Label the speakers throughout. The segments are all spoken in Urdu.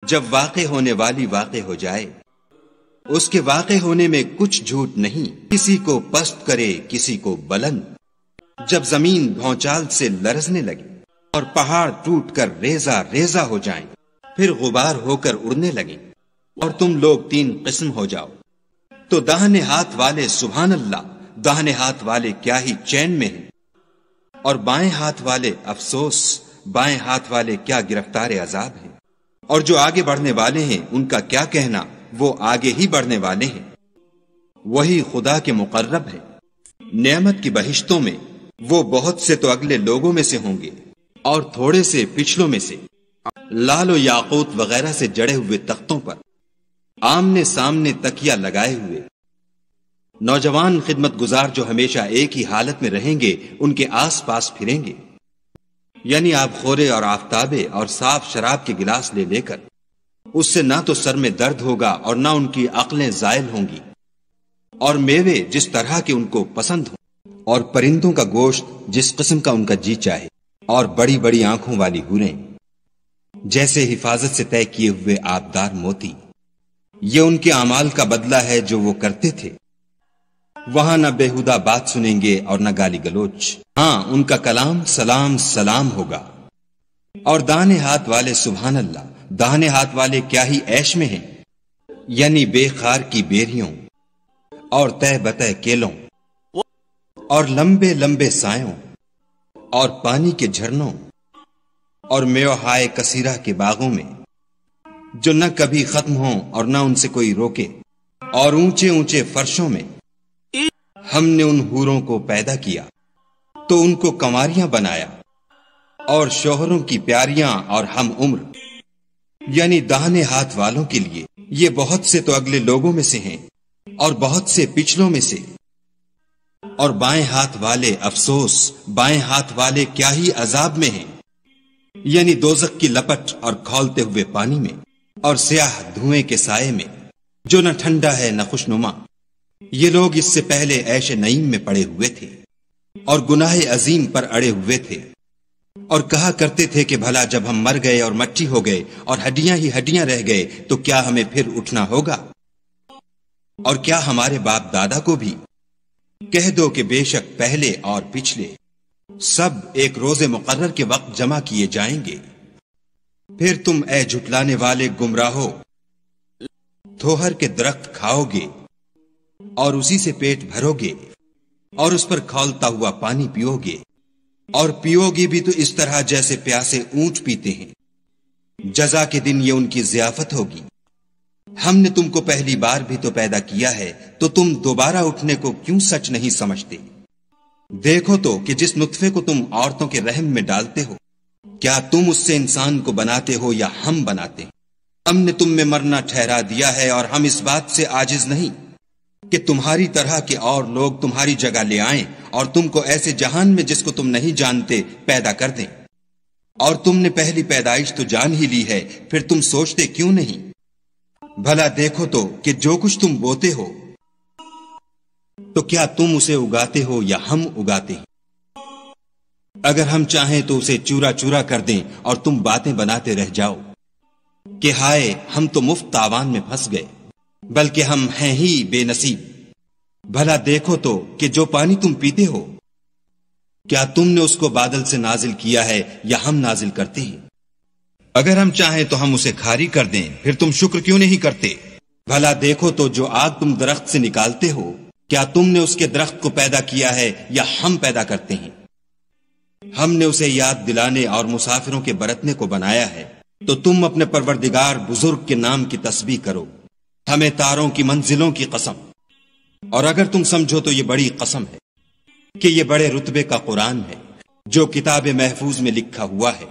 Speaker 1: جب واقع ہونے والی واقع ہو جائے، اس کے واقع ہونے میں کچھ جھوٹ نہیں، کسی کو پست کرے کسی کو بلند، جب زمین بھونچال سے لرزنے لگے اور پہاڑ ٹوٹ کر ریزہ ریزہ ہو جائیں، پھر غبار ہو کر اڑنے لگیں اور تم لوگ 3 قسم ہو جاؤ، تو داہنے ہاتھ والے سبحان اللہ، داہنے ہاتھ والے کیا ہی چین میں ہیں، اور بائیں ہاتھ والے افسوس، بائیں ہاتھ والے کیا گرفتار عذاب ہیں، اور جو آگے بڑھنے والے ہیں ان کا کیا کہنا، وہ آگے ہی بڑھنے والے ہیں، وہی خدا کے مقرب ہے۔ نعمت کی بہشتوں میں وہ بہت سے تو اگلے لوگوں میں سے ہوں گے اور تھوڑے سے پچھلوں میں سے، لال و یاقوت وغیرہ سے جڑے ہوئے تختوں پر آمنے سامنے تکیہ لگائے ہوئے نوجوان خدمت گزار جو ہمیشہ ایک ہی حالت میں رہیں گے، ان کے آس پاس پھریں گے، یعنی آب خورے اور آفتابے اور صاف شراب کے گلاس لے لے کر، اس سے نہ تو سر میں درد ہوگا اور نہ ان کی عقلیں زائل ہوں گی، اور میوے جس طرح کے ان کو پسند ہوں، اور پرندوں کا گوشت جس قسم کا ان کا جی چاہے، اور بڑی بڑی آنکھوں والی حوریں جیسے حفاظت سے طے کیے ہوئے آبدار موتی۔ یہ ان کے اعمال کا بدلہ ہے جو وہ کرتے تھے۔ وہاں نہ بےہودہ بات سنیں گے اور نہ گالی گلوچ، ہاں ان کا کلام سلام سلام ہوگا۔ اور داہنے ہاتھ والے سبحان اللہ، داہنے ہاتھ والے کیا ہی عیش میں ہیں، یعنی بے خار کی بیریوں اور تہ بتہ کیلوں اور لمبے لمبے سایوں اور پانی کے جھرنوں اور میوہائے کثیرہ کے باغوں میں جو نہ کبھی ختم ہوں اور نہ ان سے کوئی روکے، اور اونچے اونچے فرشوں میں ہم نے ان حوروں کو پیدا کیا تو ان کو کنواریاں بنایا، اور شوہروں کی پیاریاں اور ہم عمر، یعنی داہنے ہاتھ والوں کے لیے یہ بہت سے تو اگلے لوگوں میں سے ہیں اور بہت سے پچھلوں میں سے، اور بائیں ہاتھ والے افسوس، بائیں ہاتھ والے کیا ہی عذاب میں ہیں، یعنی دوزخ کی لپٹ اور کھولتے ہوئے پانی میں اور سیاہ دھوئیں کے سائے میں جو نہ ٹھنڈا ہے نہ خوشنما۔ یہ لوگ اس سے پہلے عیش نعیم میں پڑے ہوئے تھے اور گناہ عظیم پر اڑے ہوئے تھے، اور کہا کرتے تھے کہ بھلا جب ہم مر گئے اور مٹی ہو گئے اور ہڈیاں ہی ہڈیاں رہ گئے تو کیا ہمیں پھر اٹھنا ہوگا؟ اور کیا ہمارے باپ دادا کو بھی کہہ دو کہ بے شک پہلے اور پچھلے سب ایک روز مقرر کے وقت جمع کیے جائیں گے، پھر تم اے جھٹلانے والے گمراہو تھوہر کے درخت کھاؤ گے اور اسی سے پیٹ بھرو گے اور اس پر کھولتا ہوا پانی پیو گے، اور پیو گے بھی تو اس طرح جیسے پیاسے اونٹ پیتے ہیں۔ جزا کے دن یہ ان کی ضیافت ہوگی۔ ہم نے تم کو پہلی بار بھی تو پیدا کیا ہے، تو تم دوبارہ اٹھنے کو کیوں سچ نہیں سمجھتے؟ دیکھو تو کہ جس نطفے کو تم عورتوں کے رحم میں ڈالتے ہو، کیا تم اس سے انسان کو بناتے ہو یا ہم بناتے ہیں؟ ہم نے تم میں مرنا ٹھہرا دیا ہے، اور ہم اس بات سے عاجز نہیں کہ تمہاری طرح کے اور لوگ تمہاری جگہ لے آئیں اور تم کو ایسے جہان میں جس کو تم نہیں جانتے پیدا کر دیں۔ اور تم نے پہلی پیدائش تو جان ہی لی ہے، پھر تم سوچتے کیوں نہیں؟ بھلا دیکھو تو کہ جو کچھ تم بوتے ہو تو کیا تم اسے اگاتے ہو یا ہم اگاتے ہیں؟ اگر ہم چاہیں تو اسے چورا چورا کر دیں اور تم باتیں بناتے رہ جاؤ کہ ہائے ہم تو مفت تاوان میں پھنس گئے، بلکہ ہم ہیں ہی بے نصیب۔ بھلا دیکھو تو کہ جو پانی تم پیتے ہو کیا تم نے اس کو بادل سے نازل کیا ہے یا ہم نازل کرتے ہیں؟ اگر ہم چاہیں تو ہم اسے کھاری کر دیں، پھر تم شکر کیوں نہیں کرتے؟ بھلا دیکھو تو جو آگ تم درخت سے نکالتے ہو کیا تم نے اس کے درخت کو پیدا کیا ہے یا ہم پیدا کرتے ہیں؟ ہم نے اسے یاد دلانے اور مسافروں کے برتنے کو بنایا ہے، تو تم اپنے پروردگار بزرگ کے نام کی تسبیح کرو، ہمیں تاروں کی منزلوں کی قسم۔ اور اگر تم سمجھو تو یہ بڑی قسم ہے کہ یہ بڑے رتبے کا قرآن ہے جو کتاب محفوظ میں لکھا ہوا ہے،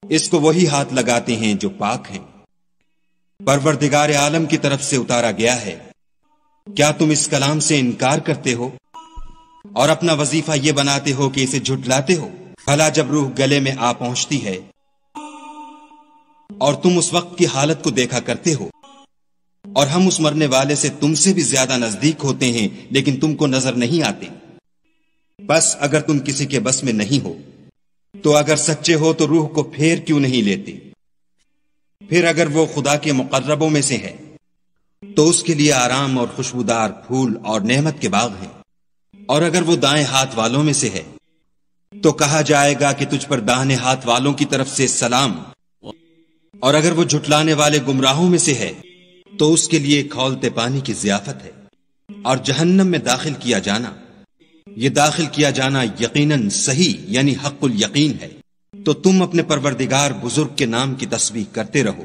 Speaker 1: اس کو وہی ہاتھ لگاتے ہیں جو پاک ہیں، پروردگار عالم کی طرف سے اتارا گیا ہے۔ کیا تم اس کلام سے انکار کرتے ہو اور اپنا وظیفہ یہ بناتے ہو کہ اسے جھٹلاتے ہو؟ بھلا جب روح گلے میں آ پہنچتی ہے اور تم اس وقت کی حالت کو دیکھا کرتے ہو، اور ہم اس مرنے والے سے تم سے بھی زیادہ نزدیک ہوتے ہیں لیکن تم کو نظر نہیں آتے، بس اگر تم کسی کے بس میں نہیں ہو تو اگر سچے ہو تو روح کو پھیر کیوں نہیں لیتے؟ پھر اگر وہ خدا کے مقربوں میں سے ہے تو اس کے لیے آرام اور خوشبودار پھول اور نعمت کے باغ ہیں، اور اگر وہ دائیں ہاتھ والوں میں سے ہے تو کہا جائے گا کہ تجھ پر داہنے ہاتھ والوں کی طرف سے سلام، اور اگر وہ جھٹلانے والے گمراہوں میں سے ہے تو اس کے لیے کھولتے پانی کی ضیافت ہے، اور جہنم میں داخل کیا جانا، یہ داخل کیا جانا یقیناً صحیح یعنی حق الیقین ہے۔ تو تم اپنے پروردگار بزرگ کے نام کی تسبیح کرتے رہو